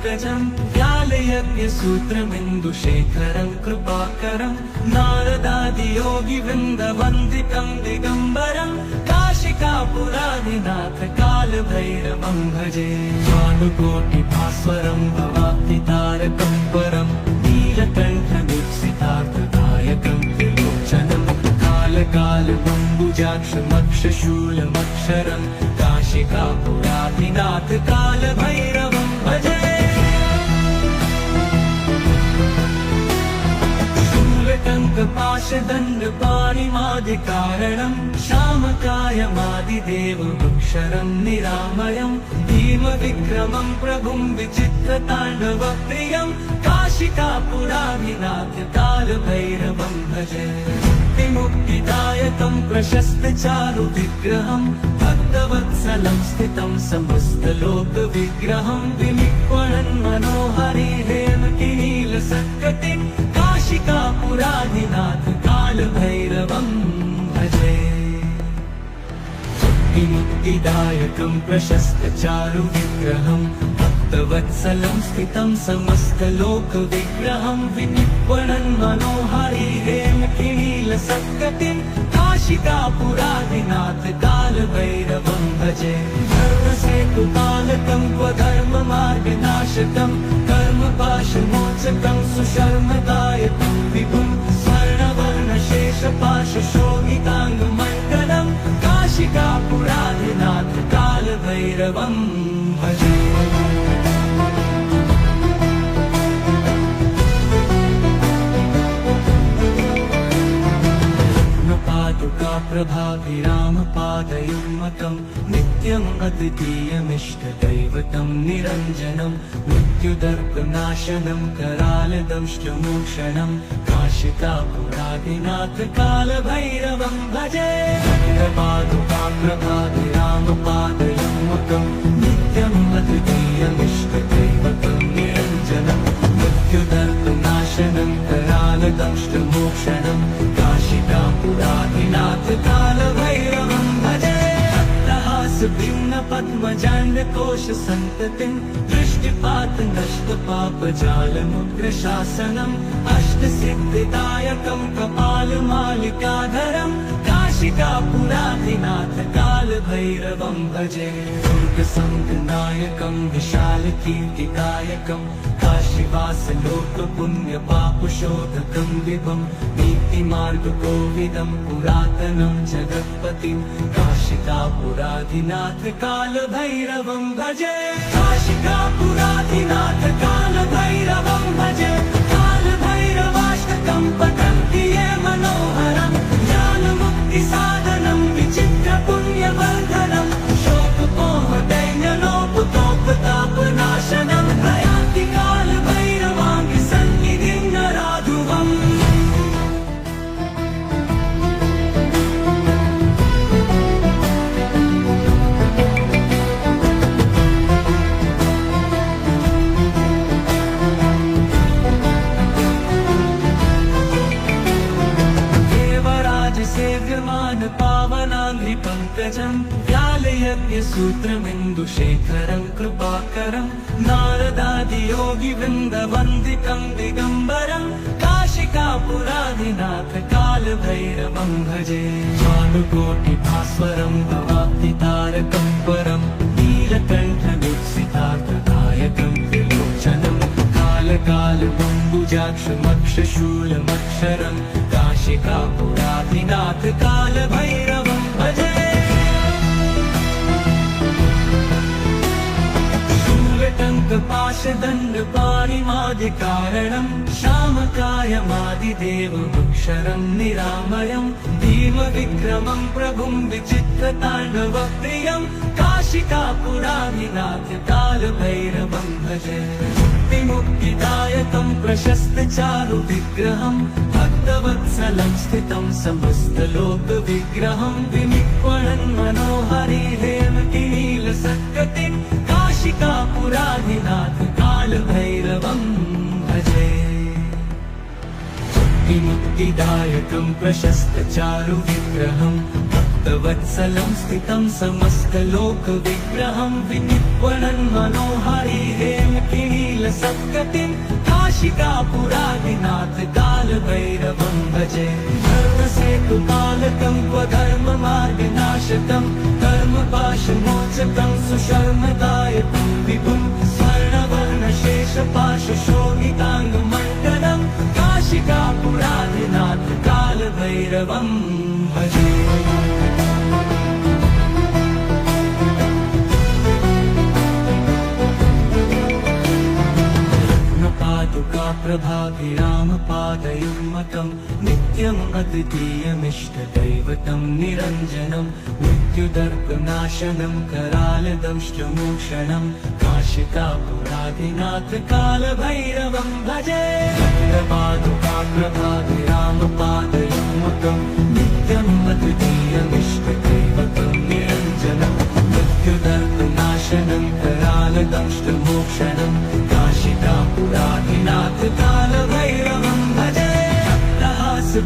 पंकजं व्यालयज्ञसूत्रमिन्दुशेखरं कृपाकरं नारदादियोगिवृन्दवन्दितं दिगम्बरं काशिकापुरादिनाथ कालभैरवं भजे। भानुकोटिभास्वरं भवाब्धितारकं परं नीलकण्ठदीप्सितार्थदायकं त्रिलोचनं कालकालबम्बुजाक्षमक्षशूलमक्षरं काशिकापुरादिनाथ कालभैरवं भजे। शूलटङ्कपाशदण्डपाणिमादिकारणं श्यामकायमादिदेवमक्षरं निरामयं भीमविक्रमं प्रभुं विचित्रताण्डवप्रियं काशिकापुरादिनाथ कालभैरवं भजे। मुक्तिदायकं प्रशस्तचारुविग्रहं भक्तवत्सलं स्थितं समस्तलोकविग्रहं विनिक्वणन् मनोहरिहेमकिनीलसत्कटिं काशिकापुरादिनाथ कालभैरवं भजे। मुक्तिदायकं प्रशस्तचारुविग्रहं भक्तवत्सलं स्थितं समस्तलोकविग्रहं विनिक्वणन् मनोहरिहेमकिनीलसत्कटिं काशिकापुरादिनाथ कालभैरवं भजे। धर्मसेतुपालकं स्वधर्ममार्गनाशकं कर्मपाशमोचकं सुशर्मदायकं विभुं स्वर्णवर्णशेषपाशशोभिताङ्गमण्डलं काशिकापुरादिनाथ कालभैरवं भजे। प्रभाभिरामपादयुग्मकं नित्यम् अद्वितीयमिष्टदैवतं निरञ्जनं मृत्युदर्पनाशनं करालदंष्टमोक्षणं काशिकापुरादिनाथ कालभैरवं भजे। प्रभाभिरामपादयुग्मकं नित्यम् अद्वितीयमिष्टदैवतं निरञ्जनं मृत्युदर्पनाशनं करालदंष्टमोक्षणं काशिकापुरादिनाथ कालभैरवं भजे। भिन्नपद्मजाण्डकोशसन्ततिं दृष्टिपातनष्टपापजालमुग्रशासनम् अष्टसिद्धिदायकं कपालमालिकाधरं काशिकापुरादिनाथ कालभैरवं भजे। दुर्गसङ्गनायकं विशालकीर्तिकायकं काशीवासलोकपुण्यपापशोधकं विभं नीतिमार्गकोविदं पुरातनं जगत्पतिं काशिकापुरादिनाथ कालभैरवं भजे। काशिकापुरादिनाथ कालभैरवं भजे। कालभैरवाष्टकं पठन्ति ये मनोहरं ज्ञानमुक्तिसाधनं विचित्रपुण्यवर्धनं शोकपोहदैन्यलोपतोपतापनाशनं प्रयान्ति कालभैरवाङ्गि सन्निधिं नराधुवम्। पावनाङ्घ्रिपङ्कजं व्यालयज्ञसूत्रमिन्दुशेखरं कृपाकरं नारदादियोगिवृन्दवन्दितं दिगम्बरं काशिकापुरादिनाथ कालभैरवं भजे। भानुकोटिभास्वरं भवाब्धितारकं परं नीलकण्ठदीप्सितार्थदायकं त्रिलोचनं कालकालबम्बुजाक्षमक्षशूलमक्षरं काशिकापुरादिनाथ कालभैरवं भजे। शूलटङ्कपाशदण्डपाणिमादिकारणं श्यामकायमादिदेवमक्षरं निरामयं भीमविक्रमं प्रभुं विचित्रताण्डवप्रियं काशिकापुरादिनाथ कालभैरवं भजे। मुक्तिदायकं प्रशस्तचारुविग्रहं भक्तवत्सलं स्थितं समस्तलोकविग्रहं विनिक्वणन् मनोहरिहेमकिनीलसत्कटिं काशिकापुरादिनाथ कालभैरवं भजे। मुक्तिदायकं प्रशस्तचारुविग्रहं भक्तवत्सलं भक्तवत्सलं स्थितं समस्तलोकविग्रहं विनिर्वणन् मनोहारी हेमकिनीलसत्कटिं काशिकापुरादिनाथ कालभैरवं भजे। धर्मसेतुपालकं स्वधर्ममार्गनाशकं कर्मपाशमोचकं सुशर्मदायकं विभुं स्वर्णवर्णशेषपाशशोभिताङ्गमण्डलं काशिकापुरादिनाथ कालभैरवं भजे। प्रभाभिरामपादयुग्मकं नित्यम् अद्वितीयमिष्टदैवतं निरञ्जनं मृत्युदर्पनाशनं करालदंष्टमोक्षणं काशिकापुरादिनाथ कालभैरवं भजे। प्रभाभिरामपादयुग्मकं नित्यम् अद्वितीयमिष्टदैवतं निरञ्जनं मृत्युदर्पनाशनं करालदंष्टमोक्षणं काशिकापुरादिनाथ कालभैरवं भजे।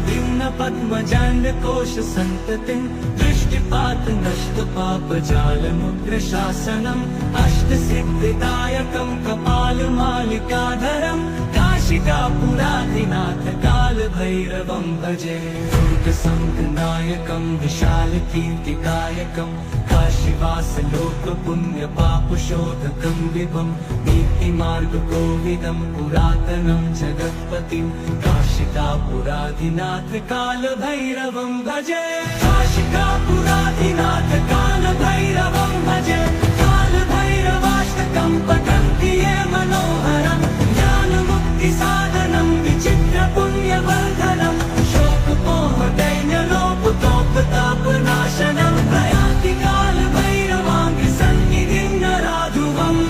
भिन्न पद्मजाण्डकोश सन्ततिं दृष्टिपात नष्टपापजालमुग्रशासनम् अष्टसिद्धिदायकं कपालमालिकाधरं काशिकापुरादिनाथ कालभैरवं भजे। दुर्गसङ्गनायकं विशालकीर्तिदायकं काशीवासलोकपुण्यपापशोधकं विभं नीतिमार्गकोविदं पुरातनं जगत्पतिं काशिकापुरादिनाथ कालभैरवं भजे। काशिकापुरादिनाथ कालभैरवं भजे। कालभैरवाष्टकं पठन्ति ये मनोहरं ज्ञानमुक्तिसाधनं विचित्रपुण्यवर्धनं शोकमोहदैन्यलोपतोपतापनाशनं प्रयान्ति कालभैरवाङ्घ्रिसन्निधिं नराधुवम्।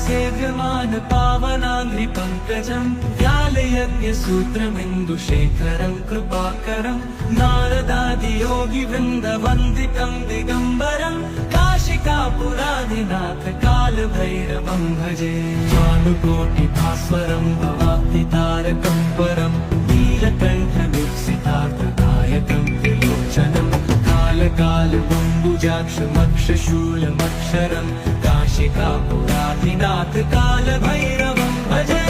सेव्यमान पावनाङ्घ्रिपङ्कजं व्यालयज्ञसूत्रमिन्दुशेखरं कृपाकरं नारदादियोगिवृन्दवन्दितं दिगम्बरं काशिकापुरादिनाथ कालभैरवं भजे। भानुकोटिभास्वरं भवाब्धितारकं परं नीलकण्ठमीप्सितार्थदायकं त्रिलोचनं कालकालबम्बुजाक्षमक्षशूलमक्षरं काशिकापुरादिनाथ कालभैरवं भजे।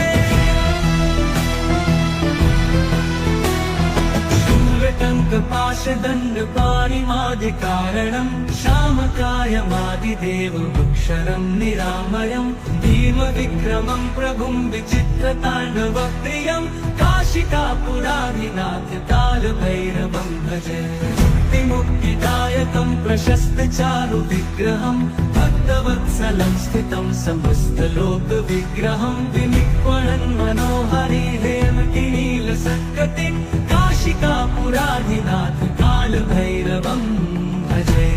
शूलटङ्कपाशदण्डपाणिमादिकारणं श्यामकायमादिदेवमक्षरं निरामयं भीमविक्रमं प्रभुं विचित्रताण्डवप्रियं काशिकापुरादिनाथ कालभैरवं भजे। मुक्तिदायकं प्रशस्तचारुविग्रहं भक्तवत्सलं स्थितं समस्तलोकविग्रहं विनिर्वणन् मनोहारी हेमकिनीलसत्कटिं काशिकापुरादिनाथ कालभैरवं भजे।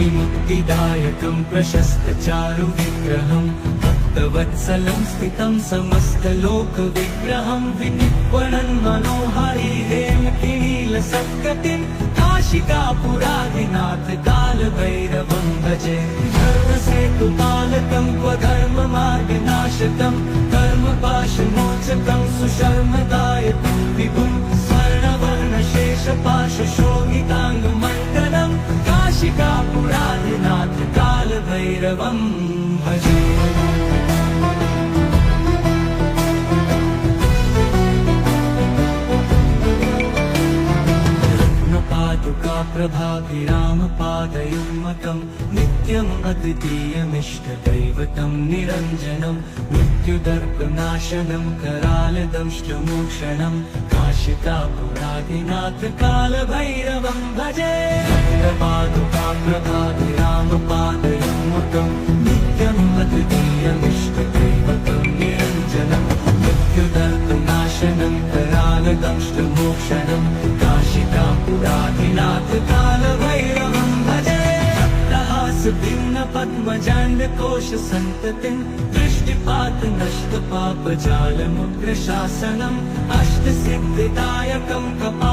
मुक्तिदायकं प्रशस्तचारुविग्रहं भक्तवत्सलं स्थितं समस्तलोकविग्रहं विनिर्वणन् मनोहारी हेमकिनीलसत्कटिं काशिकापुरादिनाथ कालभैरवं भजे। धर्मसेतुपालकं स्वधर्ममार्गनाशकं कर्मपाशमोचकं सुशर्मदायकं विभुं स्वर्णवर्णशेषपाशशोभिताङ्गमण्डलं काशिकापुरादिनाथ कालभैरवं भजे। प्रभाभिरामपादयुग्मकं नित्यम् अद्वितीयमिष्टदैवतं निरञ्जनं मृत्युदर्पनाशनं करालदंष्टमोक्षणं काशिकापुरादिनाथ कालभैरवं भजे। प्रभाभिरामपादयुग्मकं नित्यम् अद्वितीयमिष्टदैवतं निरञ्जनं मृत्युदर्पनाशनं करालदंष्टमोक्षणं काशिकापुरादिनाथ कालभैरवं भजे। भिन्न पद्मजाण्डकोश सन्ततिं दृष्टिपात नष्टपापजालमुग्रशासनम् अष्टसिद्धिदायकं कपालमालिकाधरं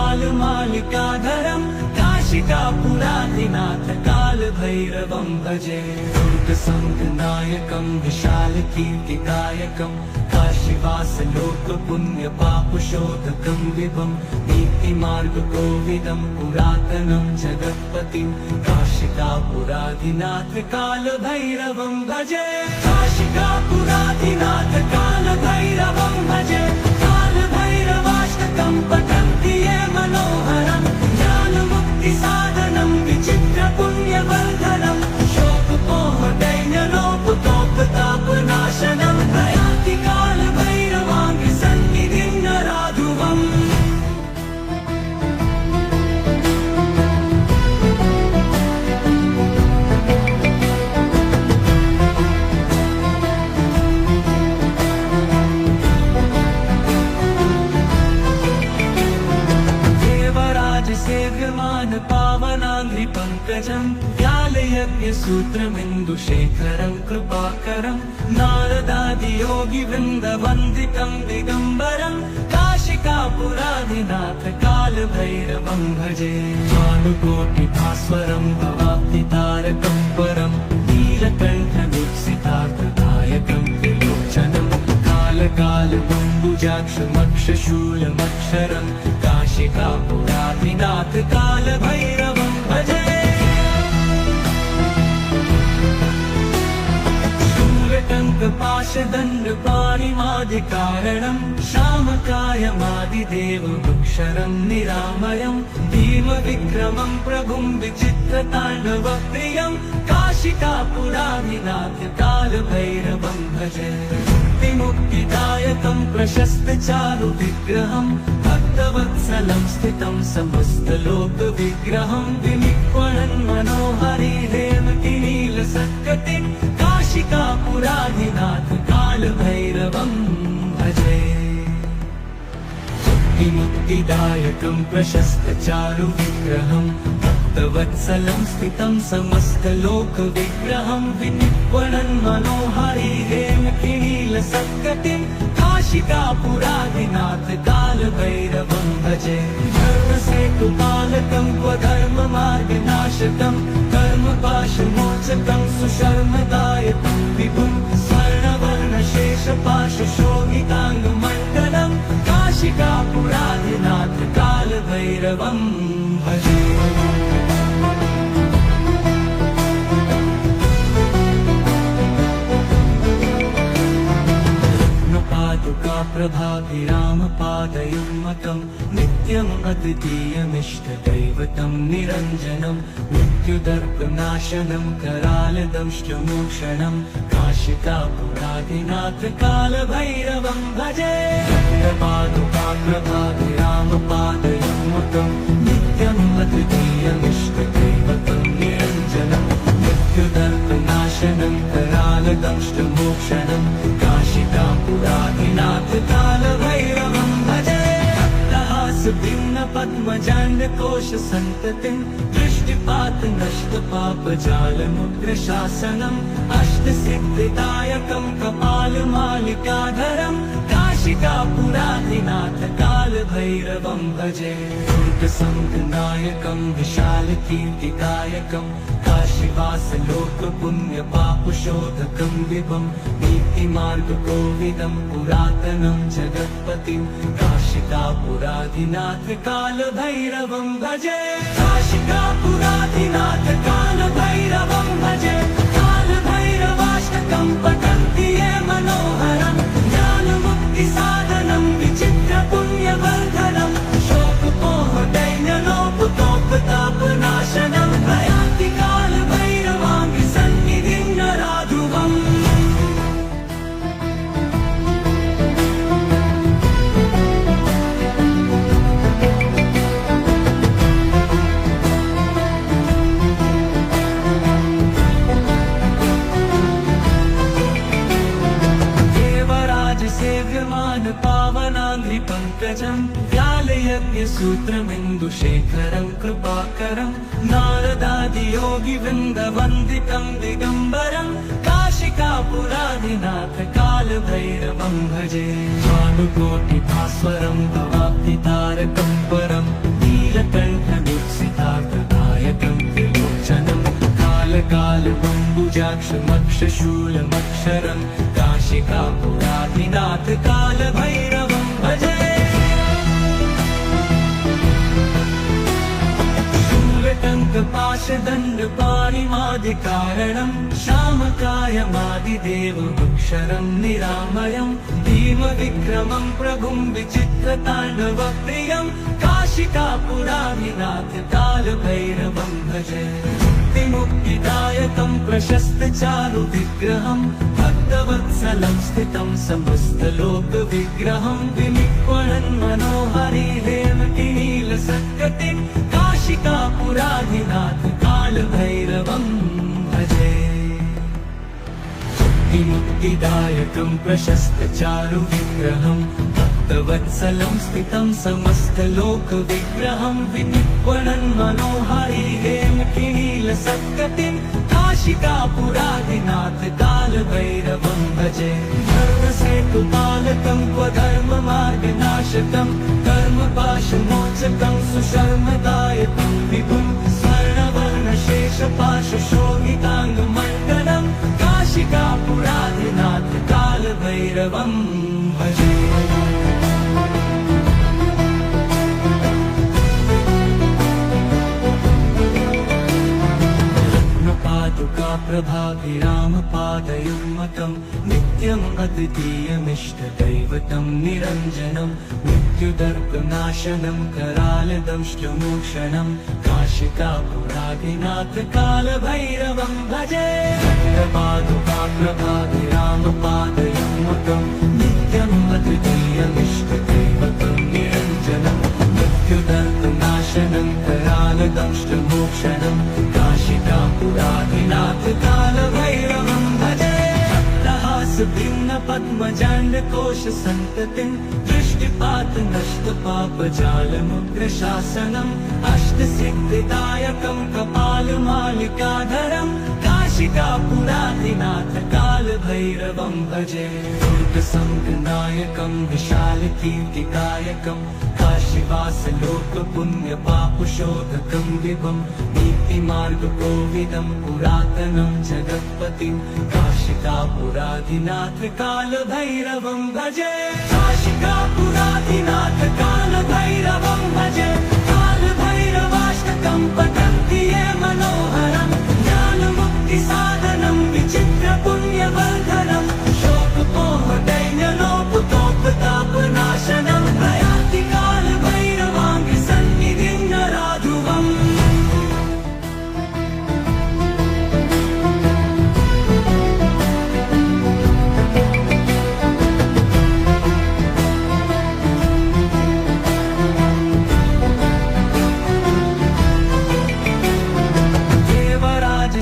मालिकाधरं काशिकापुराधिनाथ कालभैरवं भजे दुर्गसङ्गनायकं विशालकीर्तिदायकं काशीवासलोकपुण्यपापशोधकं विभं नीतिमार्गकोविदं पुरातनं जगत्पतिं काशिकापुराधिनाथ कालभैरवं भजे काशिकापुराधिनाथ कालभैरवं भजे कालभैरवाष्टकं पठन्ति ये मनोहरं ज्ञानमुक्तिसाधनं विचित्रपुण्यवर्धनं शोकमोहदैन्यलोपतोपतापनाशनं प्रयाति कालभैरवाङ्घ्रिसन्निधिं नराधुवम् सेव्यमान पावनाङ्घ्रिपङ्कजं व्यालयज्ञसूत्रमिन्दुशेखरं कृपाकरं नारदादियोगिवृन्दवन्दितं दिगम्बरं काशिकापुराधिनाथ कालभैरवं भजे भानुकोटिभास्वरं भवाब्धितारकं परं नीलकण्ठवीक्षितार्थदायकं त्रिलोचनं कालकालबम्बुजाक्षमक्षशूलमक्षरं काशिकापुराधिनाथ कालभैरवं भजे शूलटङ्कपाशदण्डपाणिमादिकारणं श्यामकायमादिदेवमक्षरं निरामयं भीमविक्रमं प्रभुं विचित्रताण्डवप्रियं काशिकापुराधिनाथ कालभैरवं भजे मुक्तिदायकं प्रशस्तचारुविग्रहं भक्तवत्सलं स्थितं समस्तलोकविग्रहं विनिक्वणन् मनोहरि हेमतिनीलसत्कटिं काशिकापुराधिनाथ कालभैरवं भजे मुक्तिदायकं प्रशस्तचारुविग्रहं भक्तवत्सलं स्थितं समस्तलोकविग्रहं विनिक्वणन् मनोहरि हेमतिनीलसत्कटिं काशिकापुराधिनाथ कालभैरवं भजे धर्मसेतुपालकं स्वधर्ममार्गनाशकं कर्मपाशमोचकं सुशर्मदायकं विभुं स्वर्णवर्णशेषपाशशोभिताङ्गमण्डलं काशिकापुराधिनाथ कालभैरवं भजे प्रभाभिरामपादयुग्मकं नित्यम् अद्वितीयमिष्टदैवतं निरञ्जनं मृत्युदर्पनाशनं करालदंष्टमोक्षणं काशिकापुराधिनाथ कालभैरवं भजे प्रभाभिरामपादयुग्मकं नित्यम् अद्वितीयमिष्टदैवतं निरञ्जनं मृत्युदर्पनाशनं करालदंष्टमोक्षणं काशिकापुराधिनाथ कालभैरवं भजे पद्मजाण्डकोशसन्ततिं दृष्टिपातनष्टपापजालमुग्रशासनम् अष्टसिद्धिदायकं कपालमालिकाधरं काशिकापुराधिनाथ कालभैरवं भजे दुर्गसङ्गनायकं विशालकीर्तिदायकं काशीवासलोकपुण्यपापशोधकं विभं नीतिमार्गकोविदं पुरातनं जगत्पतिं काशिकापुराधिनाथ कालभैरवं भजे काशिकापुराधिनाथ कालभैरवं भजे कालभैरवाष्टकं पठन्ति ये मनोहरं ज्ञानमुक्तिसाधनं विचित्रपुण्यवर्धनं शोकमोहदैन्यलोपतोपतापनाशनं प्रयाति कालभैरवाङ्घ्रिसन्निधिं नराधुवम् पावनाङ्घ्रिपङ्कजं व्यालयज्ञसूत्रमिन्दुशेखरं कृपाकरं नारदादियोगिवृन्दवन्दितं दिगम्बरं काशिकापुराधिनाथ कालभैरवं भजे भानुकोटिभास्वरं भवाब्धितारकं परं नीलकण्ठं बम्बुजाक्षमक्षशूलमक्षरं काशिकापुराधिनाथ कालभैरवं भजे। शूलटङ्कपाशदण्डपाणिमादिकारणं श्यामकायमादिदेवमक्षरं निरामयं भीमविक्रमं प्रभुं विचित्रताण्डवप्रियं काशिकापुराधिनाथ कालभैरवं भजे। मुक्तिदायकं प्रशस्तचारुविग्रहं भक्तवत्सलं स्थितं समस्तलोकविग्रहं विनिक्वणन् मनोहरिहेमकिनीलसत्कटिं काशिकापुराधिनाथ कालभैरवं भजे। मुक्तिदायकं प्रशस्तचारुविग्रहं भक्तवत्सलं स्थितं समस्तलोकविग्रहं विनिक्वणन् मनोहरिहेमकिनीलसत्कटिं काशिकापुराधिनाथ कालभैरवं भजे। धर्मसेतुपालकं स्वधर्ममार्गनाशकं कर्मपाशमोचकं सुशर्मदायकं विभुं स्वर्णवर्णशेषपाशशोभिताङ्गमण्डलं काशिकापुराधिनाथ कालभैरवं भजे। प्रभाभिरामपादयुग्मकं नित्यम् अद्वितीयमिष्टदैवतं निरञ्जनं मृत्युदर्पनाशनं करालदंष्टमोक्षणं काशिकापुराधिनाथ कालभैरवं भजे। प्रभाभिरामपादयुग्मकं नित्यम् अद्वितीयमिष्टदैवतं निरञ्जनं मृत्युदर्पनाशनं करालदंष्टमोक्षणं काशिकापुराधिनाथ कालभैरवं भजे। भिन्न पद्मजाण्डकोश सन्ततिं दृष्टिपात नष्टपापजालमुग्रशासनम् अष्टसिद्धिदायकं कपालमालिकाधरं काशिकापुराधिनाथ कालभैरवं भजे। दुर्गसङ्गनायकं विशालकीर्तिदायकं काशीवासलोकपुण्यपापशोधकं विभं नीतिमार्गकोविदं पुरातनं जगत्पतिं काशिकापुराधिनाथ कालभैरवं भजे। काशिकापुराधिनाथ कालभैरवं भजे। कालभैरवाष्टकं पठन्ति ये मनोहरं ज्ञानमुक्तिसाधनं विचित्रपुण्यवर्धनं शोकमोहदैन्यलोपतोपतापनाशनं प्रयान्ति कालभैरवाङ्घ्रिसन्निधिं नराधुवम्।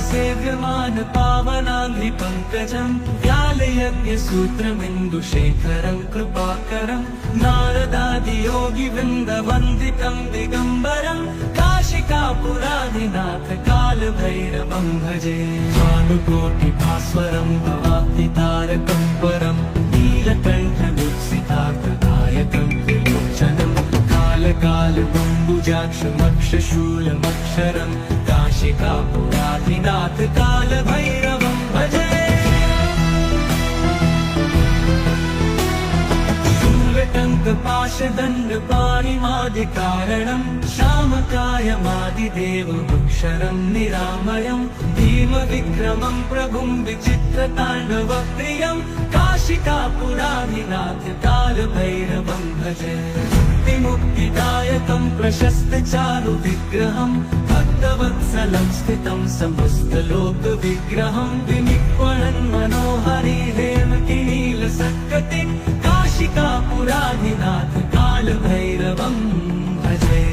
सेव्यमान पावनाङ्घ्रिपङ्कजं व्यालयज्ञसूत्रमिन्दुशेखरं कृपाकरं नारदादियोगिवृन्दवन्दितं दिगम्बरं काशिकापुराधिनाथ कालभैरवं भजे। भानुकोटिभास्वरं भवाब्धितारकं परं नीलकण्ठमुत्सितार्थदायकं त्रिलोचनं कालकालबम्बुजाक्षमक्षशूलमक्षरं काशिकापुराधिनाथ कालभैरवं भजे। शूलटङ्कपाशदण्डपाणिमादिकारणं श्यामकायमादिदेवमक्षरं निरामयं भीमविक्रमं प्रभुं विचित्रताण्डवप्रियं काशिकापुराधिनाथ कालभैरवं भजे। मुक्तिदायकं प्रशस्तचारुविग्रहं भक्तवत्सलं स्थितं समस्तलोकविग्रहं विनिक्वणन् मनोहरिहेमकिनीलसत्कटिं काशिकापुराधिनाथ कालभैरवं भजे।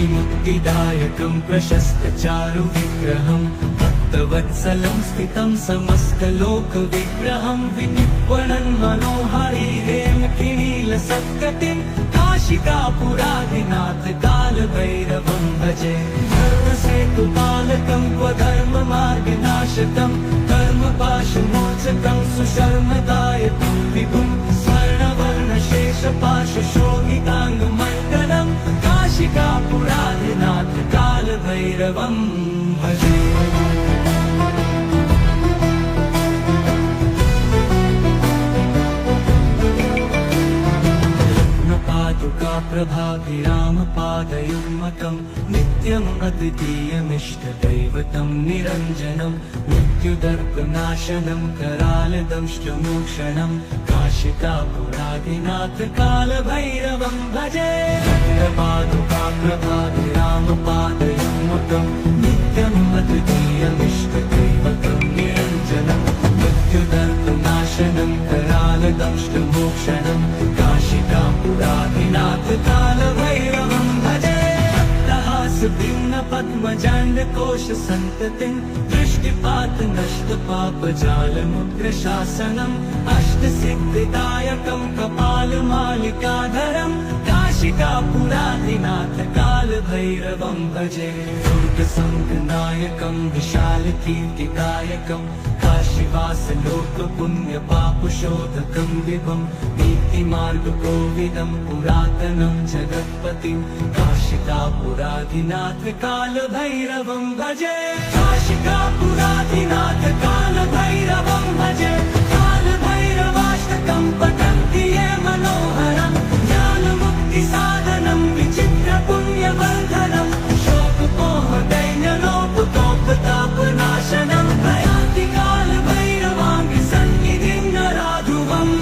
मुक्तिदायकं प्रशस्तचारुविग्रहं भक्तवत्सलं स्थितं समस्तलोकविग्रहं विनिक्वणन् मनोहरिहेमकिनीलसत्कटिं काशिकापुराधिनाथ कालभैरवं भजे। धर्मसेतुपालकं स्वधर्ममार्गनाशकं कर्मपाशमोचकं सुशर्मदायकं विभुं स्वर्णवर्णशेषपाशशोभिताङ्गमण्डलं काशिकापुराधिनाथ कालभैरवं भजे। कालभैरवोत्तमपादयुग्मकं नित्यम् अद्वितीयमिष्टदैवतं निरञ्जनं मृत्युदर्पनाशनं करालदंष्टमोक्षणं काशिकापुरादिनाथ कालभैरवं भजे। पादुकाप्रभाभिरामपादयुग्मकं नित्यम् अद्वितीयमिष्टदैवतं निरञ्जनं मृत्युदर्पनाशनं करालदंष्टमोक्षणं काशिकापुरादिनाथ कालभैरवं भजे। भिन्न पद्मजाण्डकोश सन्ततिं दृष्टिपात नष्ट पापजालमुग्रशासनम् अष्टसिद्धिदायकं कपालमालिकाधरं काशिकापुरादिनाथ कालभैरवं भजे। दुर्गसङ्गनायकं विशालकीर्तिदायकं काशीवासलोकपुण्यपापशोधकं विभं नीतिमार्गकोविदं पुरातनं जगत्पतिं काशिकापुरादिनाथ कालभैरवं भजे। काशिकापुरादिनाथ कालभैरवं भजे। कालभैरवाष्टकं पठन्ति ये मनोहरं ज्ञानमुक्तिसाधनं विचित्रपुण्यवर्धनं शोकमोहदैन्यलोपतोपतापनाशनं प्रयान्ति कालभैरवाङ्घ्रिसन्निधिं नराधुवम्।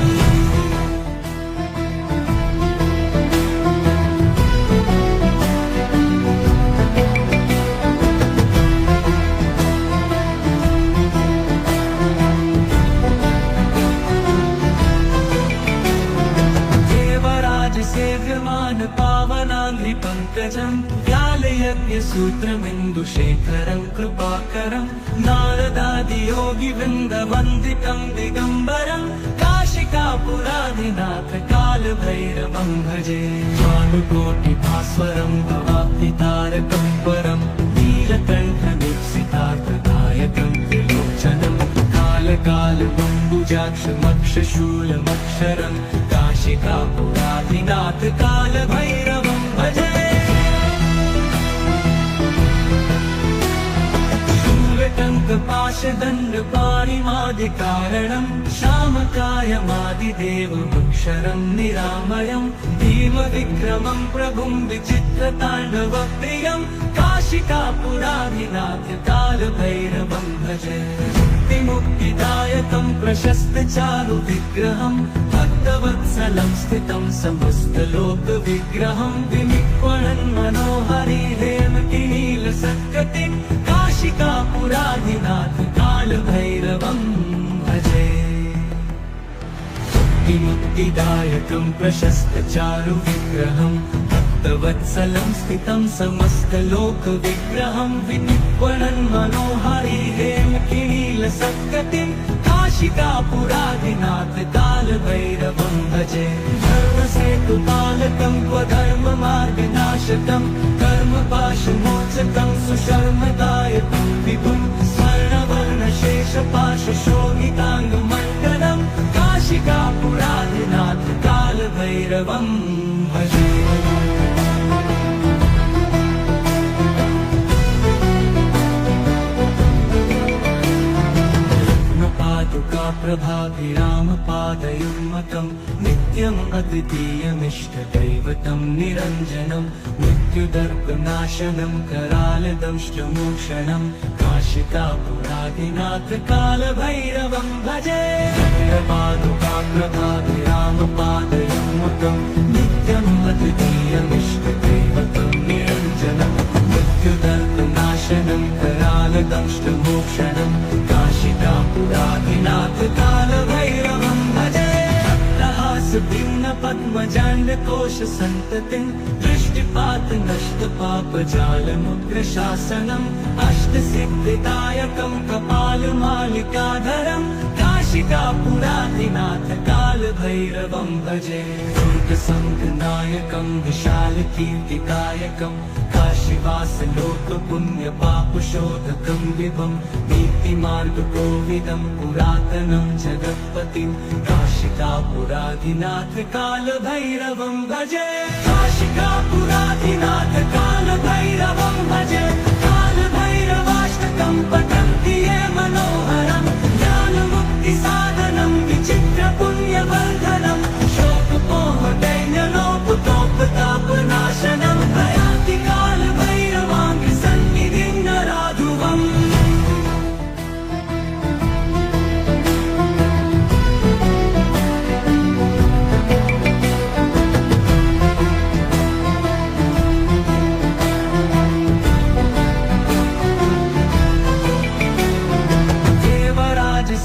सेव्यमान पावनाङ्घ्रिपङ्कजं व्यालयज्ञसूत्रमिन्दुशेखरं कृपाकरं नारदादियोगिवृन्दवन्दितं दिगम्बरं काशिकापुरादिनाथ कालभैरवं भजे। भानुकोटिभास्वरं भवाब्धितारकं परं नीलकण्ठमीप्सितार्थदायकं त्रिलोचनं कालकालबम्बुजाक्षमक्षशूलमक्षरं काशिकापुरादिनाथ कालभैरवं भजे। शूलटङ्कपाशदण्डपाणिमादिकारणं श्यामकायमादिदेवमक्षरं निरामयं भीमविक्रमं प्रभुं विचित्रताण्डवप्रियं काशिकापुरादिनाथ कालभैरवं भजे। मुक्तिदायकं प्रशस्तचारुविग्रहं भक्तवत्सलं स्थितं समस्तलोकविग्रहं विनिक्वणन् मनोहरि हेमकिनीलसत्कटिं काशिकापुरादिनाथ कालभैरवं भजे। मुक्तिदायकं प्रशस्तचारुविग्रहं भक्तवत्सलं स्थितं समस्तलोकविग्रहं विनिक्वणन् मनोहरि हेमकिनीलसत्कटिं काशिकापुरादिनाथ कालभैरवं भजे। धर्मसेतुपालकं स्वधर्ममार्गनाशकं कर्मपाशमोचकं सुशर्मदायकं विभुं स्वर्णवर्णशेषपाशशोभिताङ्गमण्डलं काशिकापुरादिनाथ कालभैरवं भजे। पादुकाप्रभाभिरामपादयुग्मकं नित्यम् अद्वितीयमिष्टदैवतं निरञ्जनं मृत्युदर्पनाशनं करालदंष्टमोक्षणं काशिकापुरादिनाथ कालभैरवं भजे। पादुकाप्रभाभिरामपादयुग्मकं नित्यम् अद्वितीयमिष्टदैवतं निरञ्जनं मृत्युदर्पनाशनं करालदंष्टमोक्षणं काशिकापुरादिनाथ कालभैरवं भजे। भिन्न पद्मजाण्डकोश सन्ततिं दृष्टिपात नष्ट पापजालमुग्रशासनम् अष्टसिद्धिदायकं कपालमालिकाधरं काशिकापुरादिनाथ कालभैरवं भजे। दुर्गसङ्गनायकं विशालकीर्तिदायकं काशीवासलोकपुण्यपापशोधकं विभं नीतिमार्गकोविदं पुरातनं जगत्पतिं काशिकापुरादिनाथ कालभैरवं भजे। काशिकापुरादिनाथ कालभैरवं भजे। कालभैरवाष्टकं पठन्ति ये मनोहरं ज्ञानमुक्तिसाधनं विचित्रपुण्यवर्धनं शोकमोहदैन्यलोपतोप कोपतापनाशनं प्रयाति कालभैरवाङ्घ्रि सन्निधिं नराधुवम्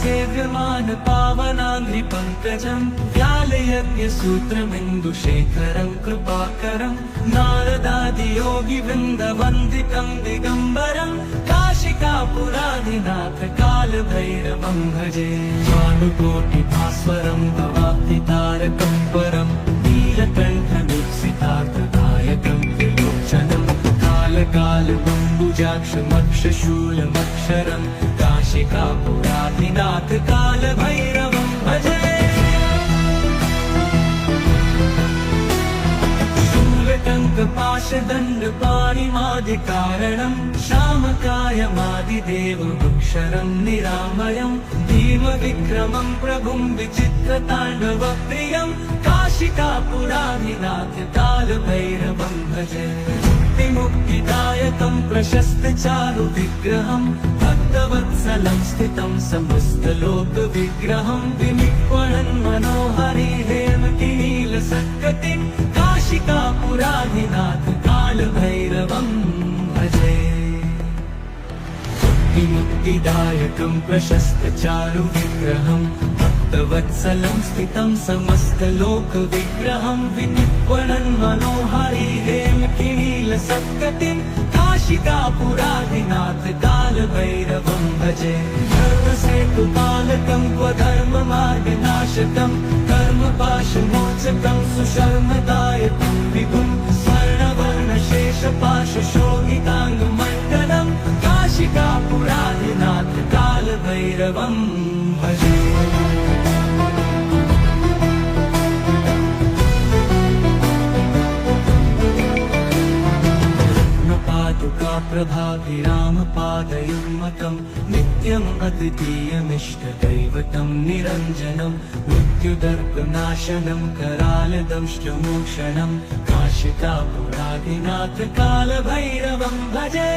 सेव्यमान पावनाङ्घ्रि पङ्कजं व्यालयज्ञसूत्रमिन्दुशेखरं कृपाकरं नारदादियोगिवृन्दवन्दितं दिगम्बरं काशिकापुराधिनाथ कालभैरवं भजे भानुकोटिभास्वरं भवाब्धितारकं परं नीलकण्ठमीप्सितार्थदायकं त्रिलोचनं कालकालबम्बुजाक्षमक्षशूलमक्षरं काशिकापुराधिनाथ कालभैरवं भजे शूलटङ्कपाशदण्डपाणिमादिकारणं श्यामकायमादिदेवमक्षरं निरामयं भीमविक्रमं प्रभुं विचित्रताण्डवप्रियं काशिकापुराधिनाथ कालभैरवं भजे मुक्तिदायकं प्रशस्तचारु विग्रहं भक्तवत्सलं स्थितं समस्तलोकविग्रहं विनिक्वणन् मनोहरि हेमकिनीलसत्कटिं काशिकापुराधिनाथ कालभैरवं भजे मुक्तिदायकं प्रशस्तचारु विग्रहं भक्तवत्सलं स्थितं समस्तलोकविग्रहं विनिक्वणन् मनोहरि हेमकिनीलसत्कटिं काशिकापुराधिनाथ कालभैरवं भजे धर्मसेतुपालकं स्वधर्ममार्गनाशकं कर्मपाशमोचकं सुशर्मदायकं विभुं स्वर्णवर्णशेषपाशशोभिताङ्गमण्डलं काशिकापुराधिनाथ कालभैरवं भजे प्रभाभिरामपादयुग्मकं नित्यम् अद्वितीयमिष्टदैवतं निरञ्जनं मृत्युदर्पनाशनं करालदंष्टमोक्षणं काशिकापुराधिनाथ कालभैरवं भजे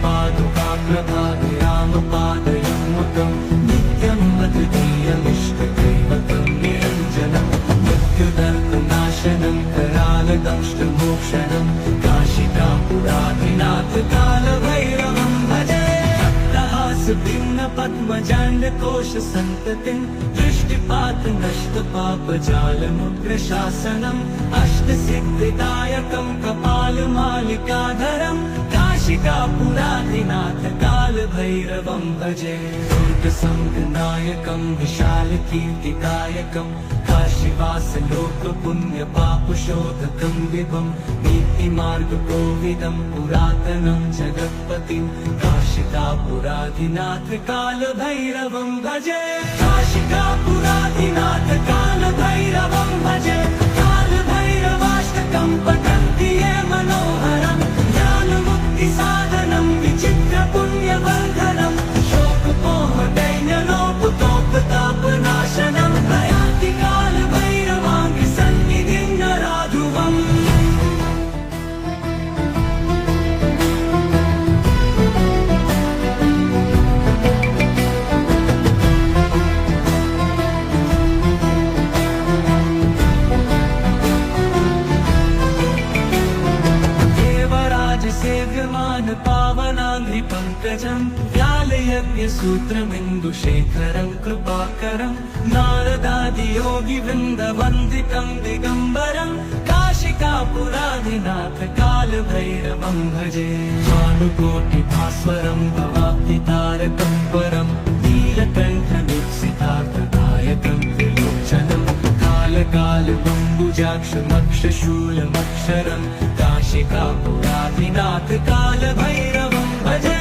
प्रभाभिरामपादयुग्मकं नित्यम् अद्वितीयमिष्टदैवतं निरञ्जनं मृत्युदर्पनाशनं करालदंष्टमोक्षणं काशिकापुराधिनाथ कालभैरवं भजे भिन्न पद्मजाण्डकोश सन्ततिं दृष्टिपात नष्टपापजालमुग्रशासनम् अष्टसिद्धिदायकं कपालमालिकाधरं काशिकापुराधिनाथ कालभैरवं भजे दुर्गसङ्गनायकं विशालकीर्तिदायकं काशीवासलोकपुण्यपापशोधकं विभुं नीतिमार्गकोविदं पुरातनं जगत्पतिं काशिकापुराधिनाथ कालभैरवं भजे काशिकापुराधिनाथ कालभैरवं भजे कालभैरवाष्टकं पठन्ति ये मनोहरं ज्ञानमुक्तिसाधनं विचित्रपुण्यवर्धनं शोकमोहदैन्यलोपतोपतापनाशनं प्रयाति कालभैरवाङ्घ्रि सन्निधिं नराधुवम् सेव्यमान पावनाङ्घ्रि पङ्कजं व्यालयज्ञसूत्रमिन्दुशेखरं कृपाकरं नारदादियोगिवृन्दवन्दितं दिगम्बरं काशिकापुराधिनाथ कालभैरवं भजे भानुकोटिभास्वरं भवाब्धितारकं परं नीलकण्ठमीप्सितार्थदायकं त्रिलोचनं कालकालबम्बुजाक्षमक्षशूलमक्षरं काशिकापुराधिनाथ कालभैरवं भजे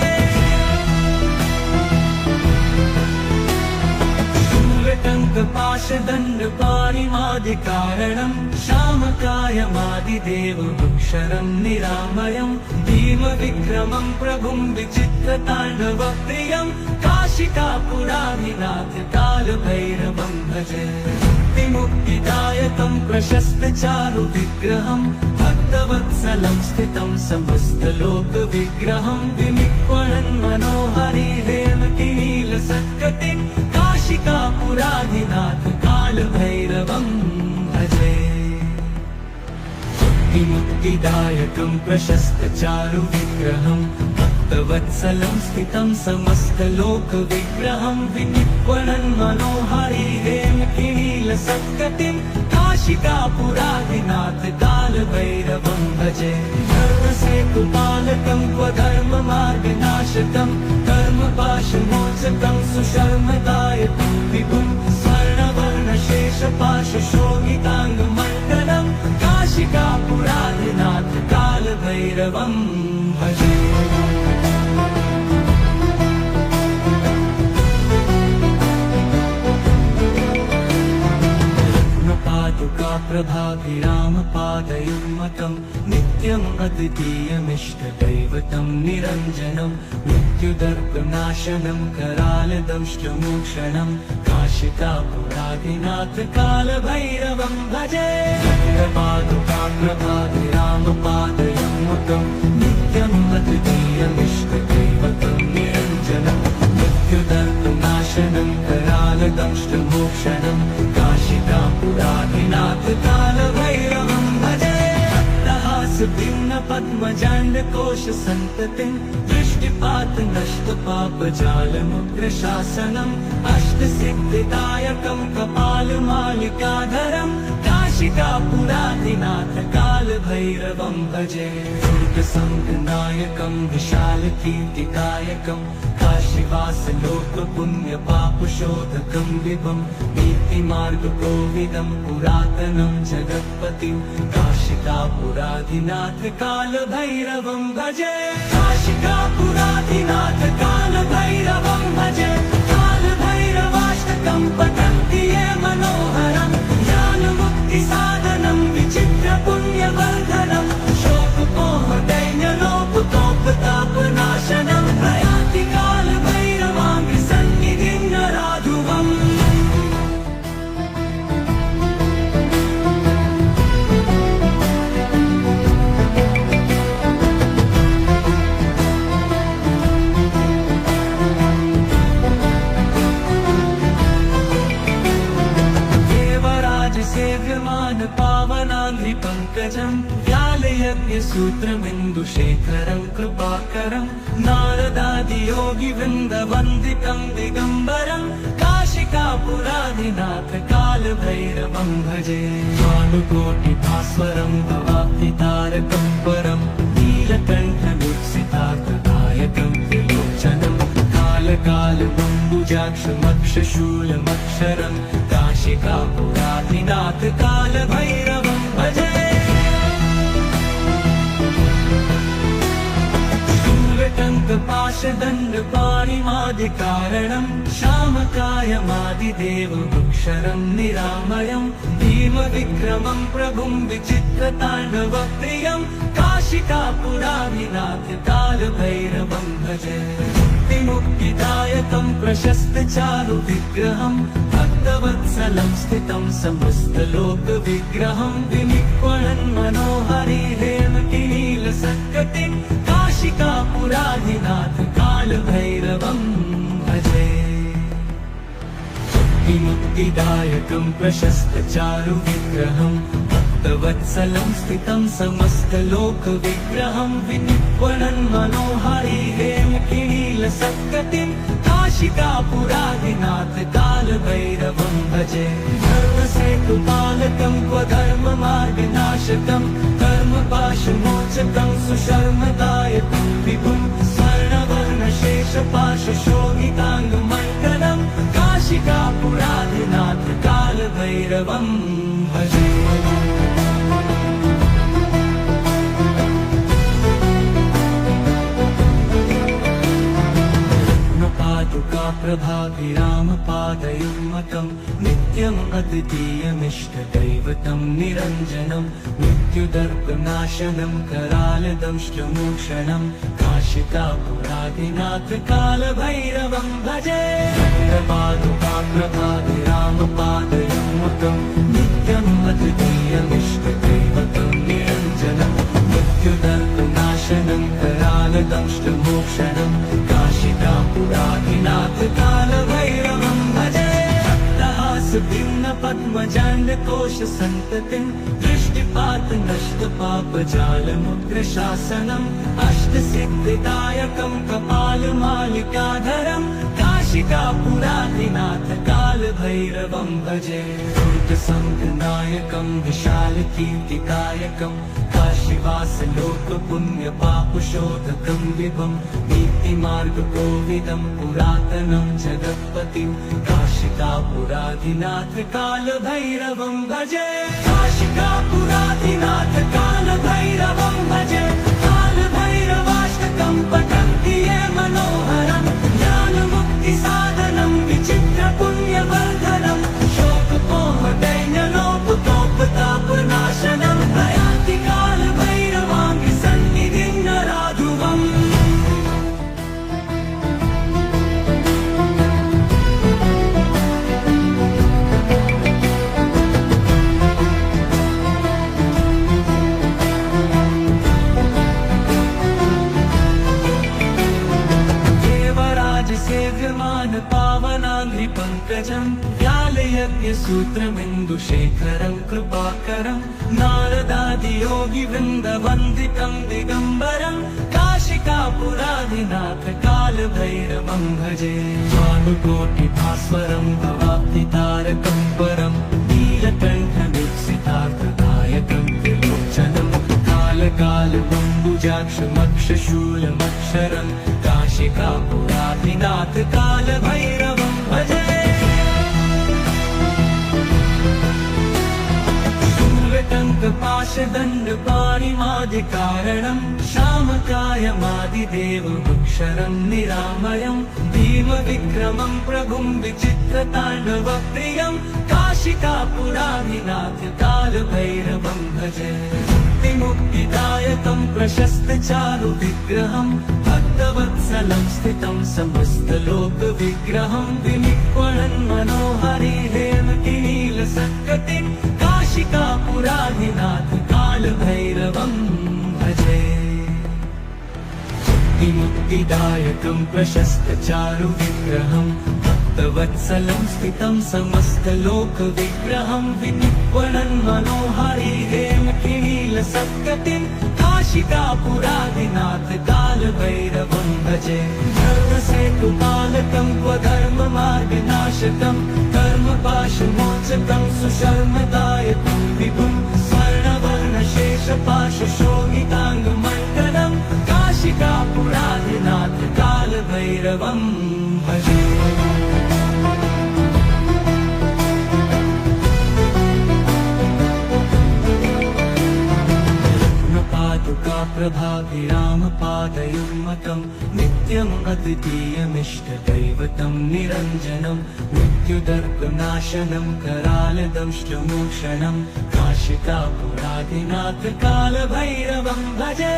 शूलटङ्कपाशदण्डपाणिमादिकारणं श्यामकायमादिदेवमक्षरं निरामयं भीमविक्रमं प्रभुं विचित्रताण्डवप्रियं काशिकापुराधिनाथ कालभैरवं भजे मुक्तिदायकं प्रशस्तचारु विग्रहं भक्तवत्सलं स्थितं समस्तलोकविग्रहं विनिक्वणन् मनोहरि हेमकिनीलसत्कटिं काशिकापुराधिनाथ कालभैरवं भजे। मुक्तिदायकं प्रशस्तचारु विग्रहं भक्तवत्सलं स्थितं समस्तलोकविग्रहं विनिक्वणन् मनोहरि हेमकिनीलसत्कटिं काशिकापुराधिनाथ कालभैरवं भजे। धर्मसेतुपालकं क्वधर्ममार्गनाशकं कर्मपाशमोचकं सुशर्मदायकं विभुं स्वर्णवर्णशेषपाशशोभिताङ्गमण्डलं काशिकापुराधिनाथ कालभैरवं भजे। प्रभाभिरामपादयुग्मकं नित्यम् अद्वितीयमिष्टदैवतं निरञ्जनं मृत्युदर्पनाशनं करालदंष्टमोक्षणं काशिकापुराधिनाथ कालभैरवं भजे। प्रभाभिरामपादयुग्मकं नित्यम् अद्वितीयमिष्टदैवतं निरञ्जनं मृत्युदर्पनाशनं करालदंष्टमोक्षणं काशिकापुराधिनाथ कालभैरवं भजे। भिन्न पद्मजाण्डकोश सन्ततिं दृष्टिपात नष्टपापजालमुग्रशासनम् अष्टसिद्धिदायकं कपालमालिकाधरं काशिकापुराधिनाथ कालभैरवं भजे। दुर्गसङ्गनायकं विशालकीर्तिदायकं काशीवासलोकपुण्यपापशोधकं विभं नीतिमार्गकोविदं पुरातनं जगत्पतिं काशिकापुराधिनाथ कालभैरवं भजे। काशिकापुराधिनाथ कालभैरवं भजे। कालभैरवाष्टकं पठन्ति ये मनोहरं ज्ञानमुक्तिसाधनं विचित्रपुण्यवर्धनं शोकमोहदैन्यलोपतोपतापनाशनं प्रयाति कालभैरवाङ्घ्रिसन्निधिं नराधुवम्। सेव्यमान पावनाङ्घ्रिपङ्कजं व्यालयज्ञसूत्रमिन्दुशेखरं कृपाकरं नारदादियोगिवृन्दवन्दितं दिगम्बरं काशिकापुराधिनाथ कालभैरवं भजे। भानुकोटिभास्वरं भवाब्धितारकं परं नीलकण्ठमुत्सितार्थदायकं त्रिलोचनं कालकालमम्बुजाक्षमक्षशूलमक्षरं काशिकापुराधिनाथ कालभैरवं भजे। शूलटङ्कपाशदण्डपाणिमादिकारणं श्यामकायमादिदेवमक्षरं निरामयं भीमविक्रमं प्रभुं विचित्रताण्डवप्रियं काशिकापुराधिनाथ कालभैरवं भजे। मुक्तिदायकं प्रशस्तचारु विग्रहं भक्तवत्सलं स्थितं समस्तलोकविग्रहं विनिक्वणन् मनोहरि हेमकिनीलसत्कटिं काशिकापुराधिनाथ कालभैरवं भजे। मुक्तिदायकं प्रशस्तचारु विग्रहं भक्तवत्सलं स्थितं समस्तलोकविग्रहं विनिक्वणन् मनोहरि हेमकिनीलसत्कटिं काशिकापुराधिनाथ कालभैरवं भजे। धर्मसेतुपालकं क्वधर्ममार्गनाशकं कर्मपाशमोचकं सुशर्मदायकं विभुं स्वर्णवर्णशेषपाशशोभिताङ्गमण्डलं काशिकापुराधिनाथ कालभैरवं भजे। प्रभाभिरामपादयुग्मकं नित्यम् नित्यम् अद्वितीयमिष्टदैवतं निरञ्जनं मृत्युदर्पनाशनं करालदंष्टमोक्षणं काशिकापुरादिनाथ कालभैरवं भजे पादुकाप्रभाति रामपादयुग्मकं नित्यम् अद्वितीयमिष्टदैवतं निरञ्जनं मृत्युदर्पनाशनं करालदंष्टमोक्षणं काशिकापुरादिनाथ कालभैरवं भजे भिन्न पद्मजाण्डकोश सन्ततिं दृष्टिपात नष्ट पापजालमुग्रशासनम् अष्टसिद्धिदायकं कपालमालिकाधरं काशिकापुरादिनाथ कालभैरवं भजे दुर्गसङ्घनायकं विशालकीर्तिकायकं काशीवासलोकपुण्यपापशोधकं विभं नीतिमार्गकोविदं पुरातनं जगत्पतिं काशिकापुरादिनाथ कालभैरवं भजे काशिकापुरादिनाथ कालभैरवं भजे कालभैरवाष्टकं पठन्ति ये मनोहरं ज्ञानमुक्तिसाधनं विचित्रपुण्यवर्धनं शोकपोहदैन्यलोपकोपतापनाशनं प्रयान्ति कालभैरवाङ्गि सन्निधिं नराधुवम् सेव्यमान पावनाङ्घ्रि पङ्कजं व्यालयज्ञसूत्रमिन्दुशेखरं कृपाकरं नारदादियोगिवृन्दवन्दितं दिगम्बरं काशिकापुरादिनाथ कालभैरवं भजे भानुकोटिभास्वरं भवाब्धितारकं परं नीलकण्ठदीप्सितार्थदायकं त्रिलोचनं कालकालबम्बुजाक्षमक्षशूलमक्षरं काशिकापुरादिनाथ कालभैरवं भजे शूलटङ्कपाशदण्डपाणिमादिकारणं श्यामकायमादिदेवमक्षरं निरामयं भीमविक्रमं प्रभुं विचित्रताण्डवप्रियं काशिकापुरादिनाथ कालभैरवं भजे मुक्तिदायकं प्रशस्तचारु विग्रहं भक्तवत्सलं स्थितं समस्तलोकविग्रहं विनिक्वणन् मनोहरि हेमकिनीलसत्कटिं काशिकापुरादिनाथ कालभैरवं भजे मुक्तिदायकं प्रशस्तचारु विग्रहं भक्तवत्सलं स्थितं समस्तलोकविग्रहं विनिक्वणन् मनोहरि हेमकिनीलसत्कटिं काशिकापुरादिनाथ कालभैरवं भजे धर्मसेतुपालकं स्वधर्ममार्गनाशकं कर्मपाशमोचकं सुशर्मदायकं विभुं स्वर्णवर्णशेषपाशशोभिताङ्गमण्डलं काशिकापुरादिनाथ कालभैरवं भजे प्रभाभिरामपादयुग्मकं नित्यम् अद्वितीयमिष्टदैवतं निरञ्जनं मृत्युदर्पनाशनं करालदंष्टमोक्षणं काशिकापुरादिनाथ कालभैरवं भजे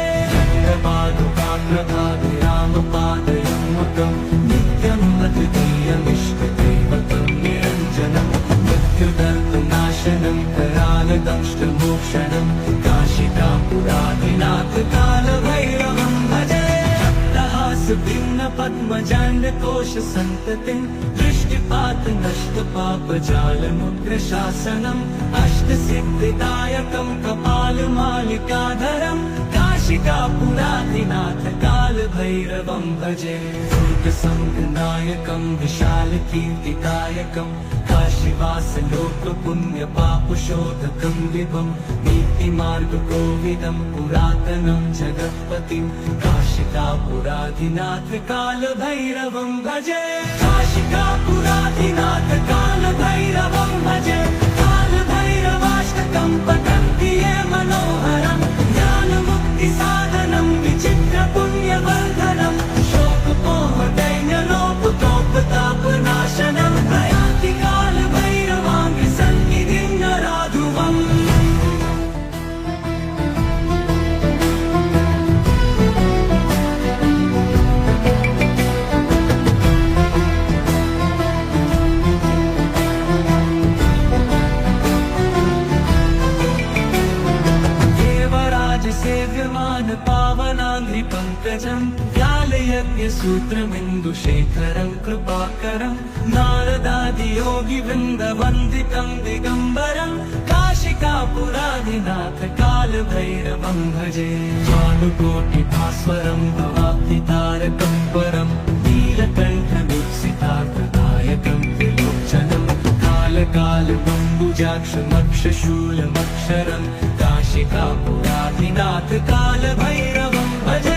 पादुकाप्रभाभिरामपादयुग्मकं नित्यम् अद्वितीयमिष्टदैवतं निरञ्जनं मृत्युदर्पनाशनं करालदंष्टमोक्षणं काशिकापुरादिनाथ कालभैरवं भजे भिन्न पद्मजाण्डकोश सन्ततिं दृष्टिपात नष्ट पापजालमुग्रशासनम् अष्टसिद्धिदायकं कपालमालिकाधरं काशिकापुरादिनाथ कालभैरवं भजे दुर्गसङ्घनायकं विशालकीर्तिदायकं काशीवासलोकपुण्यपापशोधकं विभं नीतिमार्गकोविदं पुरातनं जगत्पतिं काशिकापुरादिनाथ कालभैरवं भजे काशिकापुरादिनाथ कालभैरवं भजे कालभैरवाष्टकं पठन्ति ये मनोहरं ज्ञानमुक्तिसाधनं विचित्रपुण्यवर्धनं शोकपोहदैन्यलोपकोपतापनाशनं प्रयान्ति कालभैरवाङ्गि सेव्यमान पावनाङ्घ्रि पङ्कजं व्यालयज्ञसूत्रमिन्दुशेखरं कृपाकरं नारदादियोगिवृन्दवन्दितं दिगम्बरं काशिकापुराधिनाथ कालभैरवं भजे भानुकोटिभास्वरं भवाब्धितारकं परं नीलकण्ठमीप्सितार्थदायकं त्रिलोचनं कालकालबम्बुजाक्षमक्षशूलमक्षरं काशिकापुराधिनाथ कालभैरवं भजे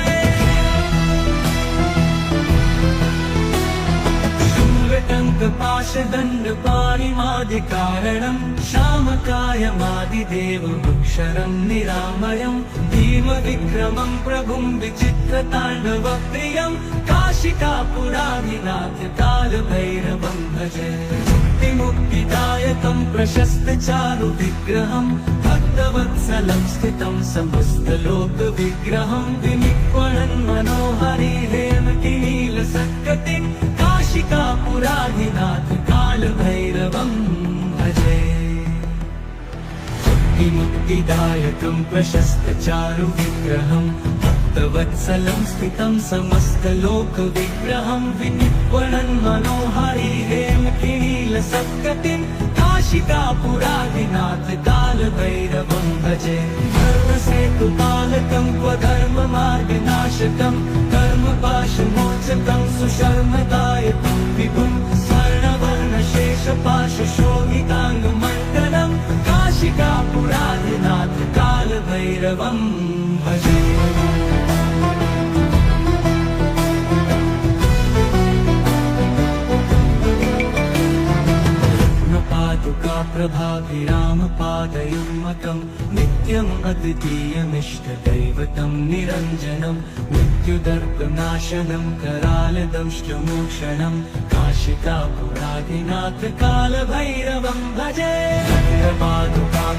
शूलटङ्कपाशदण्डपाणिमादिकारणं श्यामकायमादिदेवमक्षरं निरामयं भीमविक्रमं प्रभुं विचित्रताण्डवप्रियं काशिकापुराधिनाथ कालभैरवं भजे मुक्तिदायकं प्रशस्तचारुविग्रहं भक्तवत्सलं स्थितं समस्तलोकविग्रहं विनिक्वणन् मनोहरि हेमकिनीलसत्कटिं काशिकापुराधिनाथ कालभैरवं भजे मुक्तिदायकं प्रशस्तचारुविग्रहं भक्तवत्सलं स्थितं समस्तलोकविग्रहं विनिक्वणन् मनोहरि हेमकिनीलसत्कटिं काशिकापुराधिनाथ कालभैरवं भजे धर्मसेतुपालकं क्वधर्ममार्गनाशकं कर्मपाशमोचकं सुशर्मदायकं विभुं स्वर्णवर्णशेषपाशशोभिताङ्गमण्डलं काशिकापुराधिनाथ कालभैरवं भजे प्रभाभिरामपादयुग्मकं नित्यम् अद्वितीयमिष्टदैवतं निरञ्जनं मृत्युदर्पनाशनं करालदंष्टमोक्षणं काशिकापुराधिनाथ कालभैरवं भजे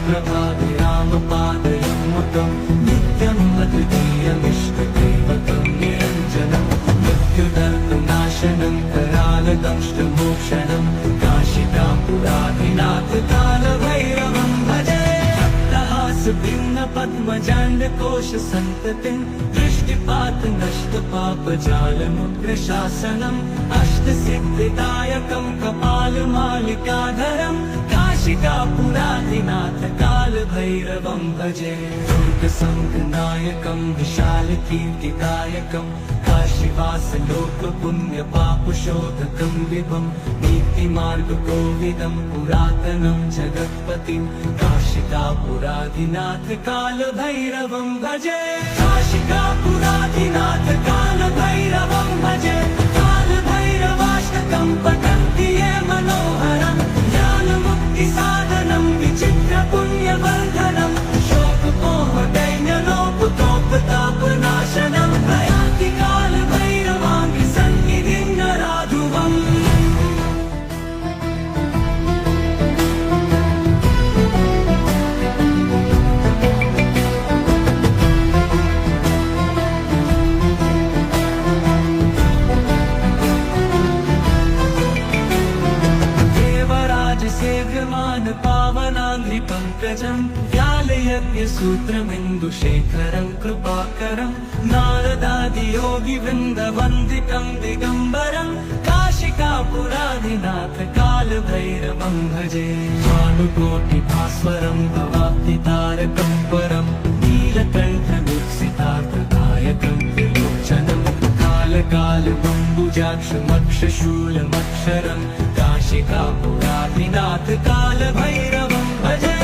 प्रभाभिरामपादयुग्मकं नित्यम् अद्वितीयमिष्टदैवतं निरञ्जनं मृत्युदर्पनाशनं करालदंष्टमोक्षणं काशिकापुराधिनाथ कालभैरवं भजे पद्मजाण्डकोशसन्ततिं दृष्टिपात नष्टपापजालमुग्रशासनम् अष्टसिद्धिदायकं कपालमालिकाधरं काशिकापुराधिनाथ कालभैरवं भजे दुर्गसङ्घनायकं विशालकीर्तिदायकं काशीवासलोकपुण्यपापशोधकं विभं नीतिमार्गकोविदं पुरातनं जगत्पतिं काशिकापुराधिनाथ कालभैरवं भजे काशिकापुराधिनाथ कालभैरवं भजे कालभैरवाष्टकं पठन्ति ये मनोहरं ज्ञानमुक्तिसाधनं विचित्रपुण्यवर्धनं शोकमोहदैन्यलोपतोपतापनाशनं प्रयान्ति कालभैरवाङ्घ्रिसन्निधिं नराधुवम् सेव्यमान पावनाङ्घ्रि पङ्कजं व्यालयज्ञसूत्रमिन्दुशेखरं कृपाकरं नारदादियोगिवृन्दवन्दितं दिगम्बरं काशिकापुराधिनाथ कालभैरवं भजे भानुकोटिभास्वरं भवाब्धितारकं परं नीलकण्ठमीप्सितार्थदायकं त्रिलोचनं कालकालबम्बुजाक्षमक्षशूलमक्षरं काशिकापुराधिनाथ कालभैरवं भजे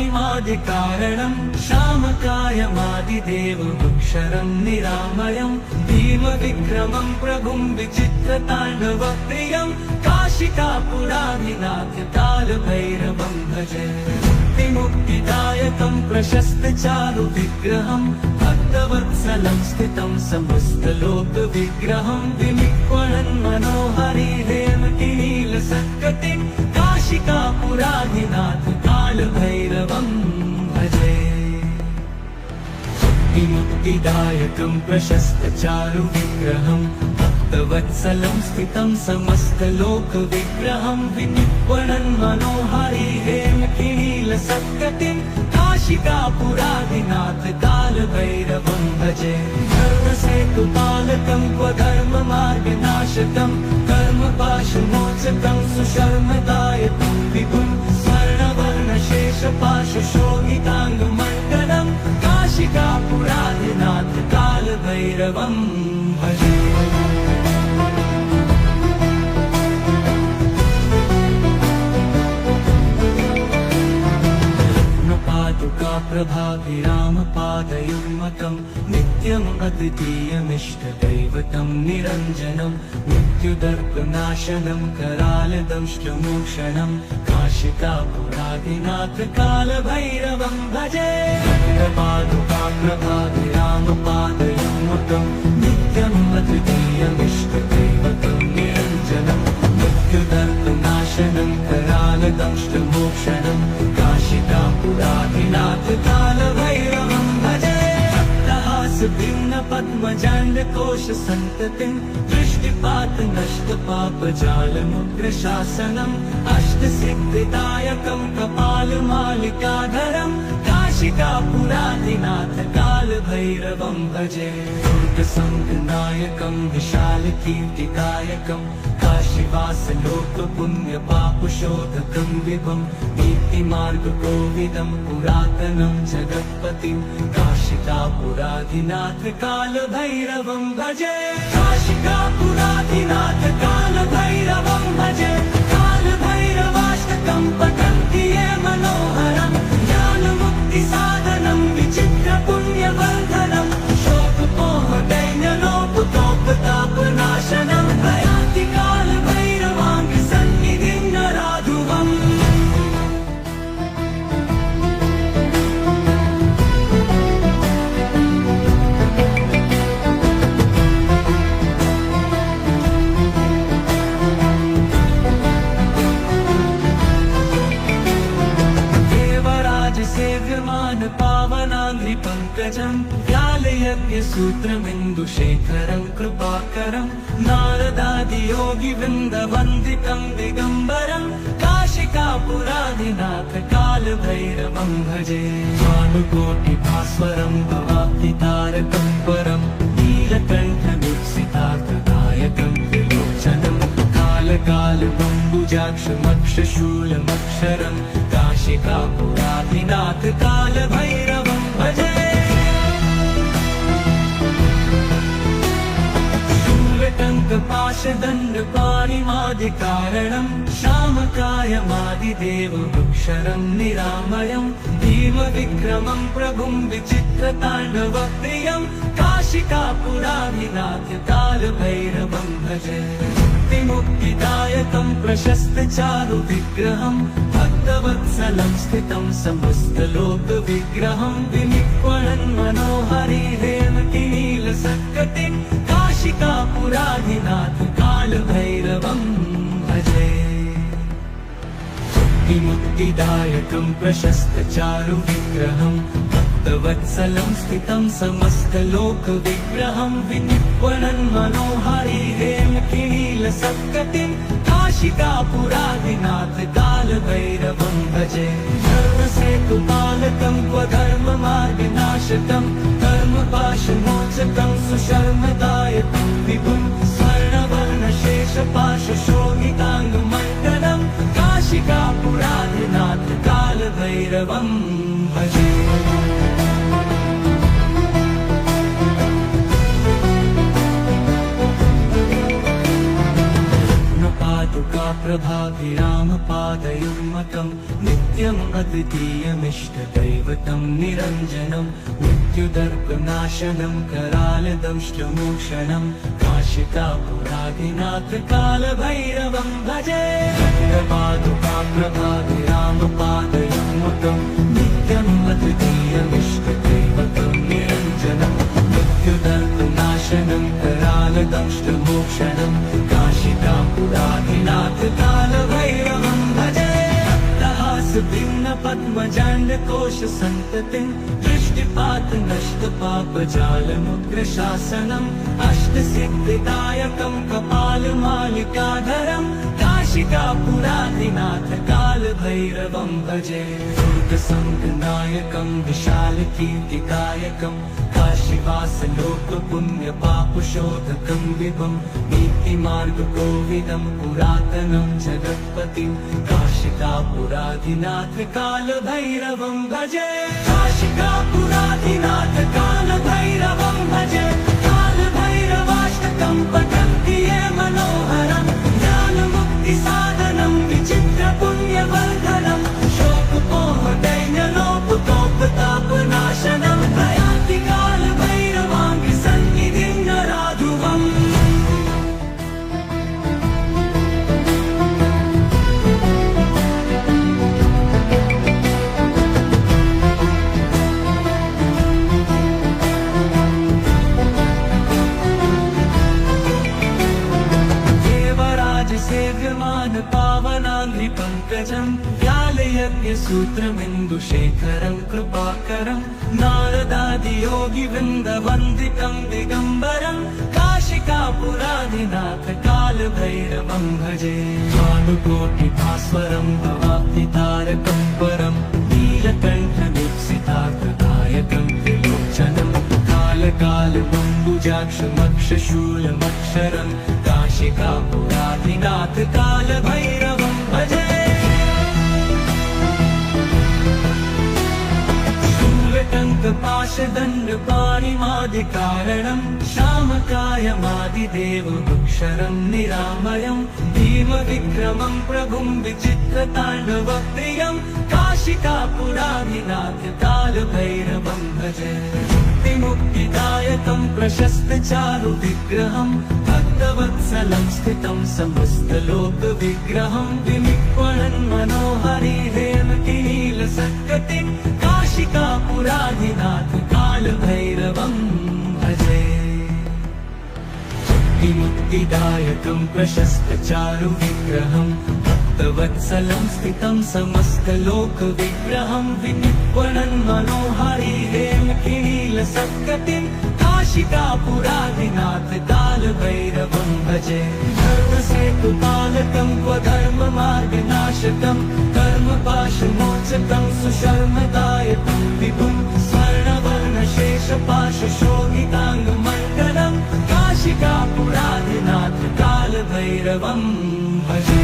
शूलटङ्कपाशदण्डपाणिमादिकारणं श्यामकायमादिदेवमक्षरं निरामयं भीमविक्रमं प्रभुं विचित्रताण्डवप्रियं काशिकापुराधिनाथ कालभैरवं भजे मुक्तिदायकं प्रशस्तचारुविग्रहं भक्तवत्सलं स्थितं समस्तलोकविग्रहं विनिक्वणन् मनोहरि हेमकिनीलसत्कटिं काशिकापुराधिनाथ कालभैरवं भजे मुक्तिदायकं प्रशस्तचारुविग्रहं भक्तवत्सलं स्थितं समस्तलोकविग्रहं विनिर्वणन् मनोहारी हेमकिनीलसत्कटिं काशिकापुरादिनाथ कालभैरवं भजे। धर्मसेतुपालकं क्वधर्ममार्गनाशकं कर्मपाशमोचकं सुशर्मदायकं विभुं स्वर्णवर्णशेषपाशशोभिताङ्गमण्डलं काशिकापुरादिनाथ कालभैरवं भजे। प्रभाभिरामपादयुग्मकं नित्यम् अद्वितीयमिष्टदैवतं निरञ्जनं मृत्युदर्पनाशनं करालदंष्टमोक्षणं काशिकापुरादिनाथ कालभैरवं भजे। प्रभाभिरामपादयुग्मकं नित्यम् अद्वितीयमिष्टदैवतं निरञ्जनं मृत्युदर्पनाशनं करालदंष्टमोक्षणं काशिकापुरादिनाथ कालभैरवं भजे। भिन्न पद्मजाण्डकोश सन्ततिं दृष्टिपात नष्ट पापजालमुग्रशासनम् अष्टसिद्धिदायकं कपालमालिकाधरं काशिकापुरादिनाथ कालभैरवं भजे। दुर्गसङ्घनायकं विशालकीर्तिदायकं काशीवासलोकपुण्यपापशोधकं विभुं नीतिमार्गकोविदं पुरातनं जगत्पतिं काशिकापुरादिनाथ कालभैरवं भजे। काशिकापुरादिनाथ कालभैरवं भजे। कालभैरवाष्टकं पठन्ति ये मनोहरं ज्ञानमुक्तिसाधनं विचित्रपुण्यवर्धनं शोकमोहदैन्यलोपतोपतापनाशनं प्रयाति कालभैरवाङ्गसन्निधिं नराधुवम्। पावनाङ्घ्रिपङ्कजं व्यालयज्ञसूत्रमिन्दुशेखरं कृपाकरं नारदादियोगिवृन्दवन्दितं दिगम्बरं काशिकापुरादिनाथ कालभैरवं भजे। भानुकोटिभास्वरं भवाब्धितारकं परं नीलकण्ठमीप्सितार्थदायकं त्रिलोचनं कालकालबम्बुजाक्षमक्षशूलमक्षरं काशिकापुरादिनाथ कालभैरवं भजे। शूलटङ्कपाशदण्डपाणिमादिकारणं श्यामकायमादिदेवमक्षरं निरामयं भीमविक्रमं प्रभुं विचित्रताण्डवप्रियं काशिकापुरादिनाथ कालभैरवं भजे। मुक्तिदायकं प्रशस्तचारुविग्रहं भक्तवत्सलं स्थितं समस्तलोकविग्रहं विनिर्वणन् मनोहारी हेमकिनीलसत्कटिं काशिकापुरादिनाथ कालभैरवं भजे। मुक्तिदायकं प्रशस्तचारुविग्रहं भक्तवत्सलं स्थितं समस्तलोकविग्रहं विनिर्वणन् मनोहारी हेमकिनीलसत्कटिं काशिकापुरादिनाथ कालभैरवं भजे। धर्मसेतुपालकं क्वधर्ममार्गनाशकं कर्मपाशमोचकं सुशर्मदायकं विभुं स्वर्णवर्णशेषपाशशोभिताङ्गमण्डलं काशिकापुरादिनाथ कालभैरवं भजे। प्रभाभिरामपादयुग्मकं नित्यम् अद्वितीयमिष्टदैवतं निरञ्जनं मृत्युदर्पनाशनं करालदंष्टमोक्षणं काशिकापुरादिनाथ कालभैरवं भजे। प्रभाभिरामपादयुग्मकं नित्यम् अद्वितीयमिष्टदैवतं निरञ्जनं मृत्युदर्पनाशनं करालदंष्टमोक्षणं काशिकापुरादिनाथ कालभैरवं भजे। भिन्न पद्मजाण्डकोश सन्ततिं दृष्टिपात नष्ट पापजालमुग्रशासनम् अष्टसिद्धिदायकं कपालमालिकाधरं काशिकापुराधिनाथ कालभैरवं भजे दुर्गसङ्गनायकं विशालकीर्तिकायकं काशीवासलोकपुण्यपापशोधकं विभं नीतिमार्गकोविदं पुरातनं जगत्पतिं काशिकापुराधिनाथ कालभैरवं भजे काशिकापुराधिनाथ कालभैरवं भजे कालभैरवाष्टकं पठन्ति ये मनोहरं ज्ञानमुक्तिसाधनं विचित्रपुण्यवर्धनं शोकपोहदैन्यलोपकोपतापनाशनं प्रयान्ति कालभैरवाङ्घ्रिसन्निधिं नराधुवम् सेव्यमान पावनाङ्घ्रिपङ्कजं व्यालयज्ञसूत्रमिन्दुशेखरं कृपाकरं नारदादियोगिवृन्दवन्दितं दिगम्बरं काशिकापुराधिनाथ कालभैरवं भजे भानुकोटिभास्वरं भवाब्धितारकं परं नीलकण्ठदीप्सितार्थदायकं त्रिलोचनं कालकालबम्बुजाक्षमक्षशूलमक्षरं काशिकापुराधिनाथ कालभैरवं भजे शूलटङ्कपाशदण्डपाणिमादिकारणं श्यामकायमादिदेवमक्षरं निरामयं भीमविक्रमं प्रभुं विचित्रताण्डवप्रियं काशिकापुराधिनाथ कालभैरवं भजे मुक्तिदायकं प्रशस्तचारुविग्रहं भक्तवत्सलं स्थितं समस्तलोकविग्रहं विनिक्वणन् मनोहरिहेमकिनीलसत्कटिं काशिकापुराधिनाथ कालभैरवं भजे मुक्तिदायकं प्रशस्तचारुविग्रहं भक्तवत्सलं स्थितं समस्तलोकविग्रहं विनिक्वणन् मनोहरिहेमकिनीलसत्कटिं काशिकापुराधिनाथ कालभैरवं भजे धर्मसेतुपालकं क्वधर्ममार्गनाशकं कर्मपाशमोचकं सुशर्मदायकं विभुं स्वर्णवर्णशेषपाशशोभिताङ्गमण्डलं काशिकापुराधिनाथ कालभैरवं भजे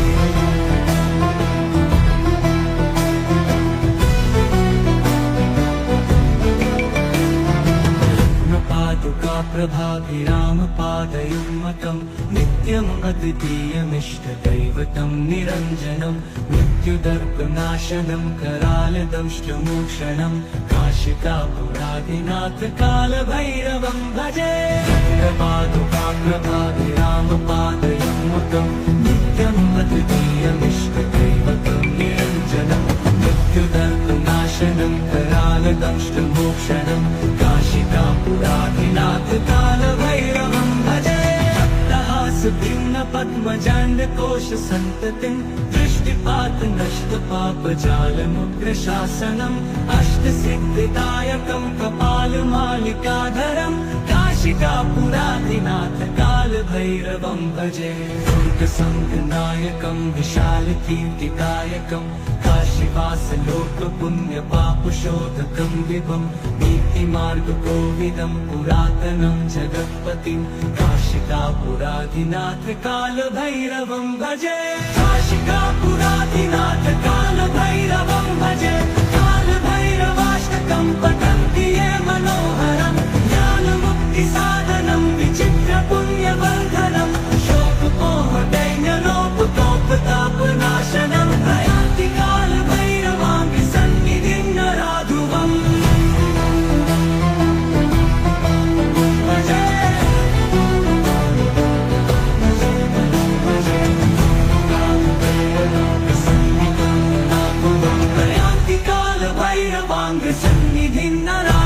प्रभाभिरामपादयुग्मकं नित्यम् अद्वितीयमिष्टदैवतं निरञ्जनं मृत्युदर्पनाशनं करालदंष्टमोक्षणं काशिकापुराधिनाथ कालभैरवं भजे प्रभाभिरामपादयुग्मकं नित्यम् अद्वितीयमिष्टदैवतं निरञ्जनं मृत्युदर्पनाशनं करालदंष्टमोक्षणं काशिकापुराधिनाथ कालभैरवं भजे पद्मजाण्डकोश सन्ततिं दृष्टिपात नष्ट पापजालमुग्रशासनम् अष्टसिद्धिदायकं कपालमालिकाधरं काशिकापुराधिनाथ कालभैरवं भजे दुर्गसङ्गनायकं विशालकीर्तिकायकं काशीवासलोकपुण्यपापशोधकं विभं नीतिमार्गकोविदं पुरातनं जगत्पतिं काशिकापुराधिनाथ कालभैरवं भजे काशिकापुराधिनाथ कालभैरवं भजे कालभैरवाष्टकं पठन्ति ये मनोहरं ज्ञानमुक्तिसाधनं विचित्रपुण्यवर्धनं शोकपोहदैन्यलोपकोपतापनाशनं प्रयान्ति कालभैरवाङ्घ्रिसन्निधिं नराधुवम् प्रयान्ति कालभैरवाङ्घ्रिसन्निधिं नराधुवम्